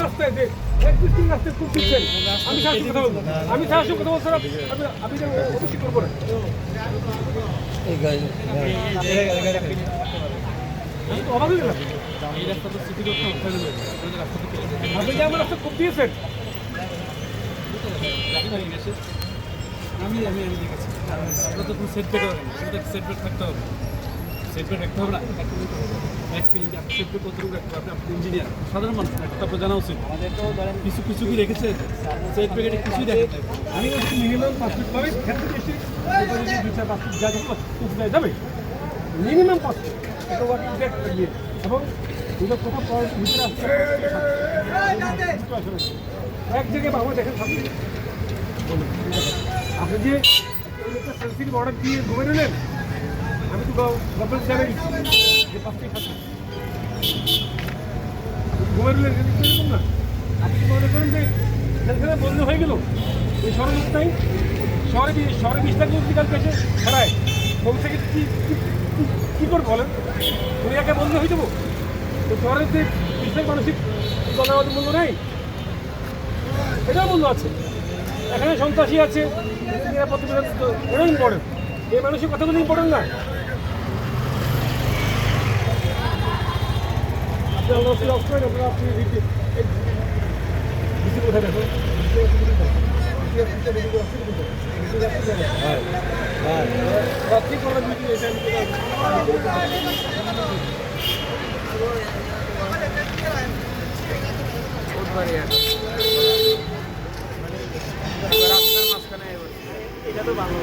রাস্তায় যে একদিন রাস্তায় খুব দিচ্ছেন আমি সাহায্য কথা বলবো আমি সাহায্য কথা বলছি আমি অবশ্যই করবো না আমি তো অবাক হয়ে গেলাম আপনি যে আমার রাস্তা খুব দিয়েছেন আমি দেখেছি আপনার তো কোনো সেট ব্যাক হবে না সেট ব্যাক থাকতে হবে সেট ব্যাক রাখতে হবে না এক ফিলিংটা আপনি সেট ব্যাক কতটুকু রাখতে হবে আপনি ইঞ্জিনিয়ার সাধারণ মানুষ না আপনার জানা উচিত কিছু কিছু কি রেখেছে সেট ব্যাক এটা কিছুই দেখে আমি বলছি মিনিমাম 5 ফিট পাবে খেতে বেশি 2-4 5 ফিট যা যাবে মিনিমাম 5 ফিট এটা ওয়ার্কিং ডেট দিয়ে এবং দুটো কোথাও পয়েন্ট ভিতরে আসছে এক জায়গায় বাবা দেখেন আপনি যে সেন্সিটিভ অর্ডার দিয়ে ঘুমে নিলেন আমি তো গভর্নমেন্ট জানাই দিচ্ছি যে 5 ফিট থাকে ঘুমে নিলেন এরকম না আপনি মনে করেন যে সেখানে বন্ধ হয়ে গেল এই শহরের লোক নাই শহরে 20 লাখ লোক বিকাল পেয়েছে ছাড়ায় কম থেকে কী করে বলেন তুমি একে বন্ধ হয়ে যাবো তো শহরের যে 20 লাখ মানসিক জনগণের মূল্য নেই এটাও মূল্য আছে এখানে সন্ত্রাসী আছে নিরাপত্তা এটাও ইম্পর্টেন্ট এই মানুষের কথাগুলো ইম্পর্টেন্ট না আপনি অফ করেন আপনি কোথায় দেখো রাস্তার মাঝখানে এটা তো বাংলা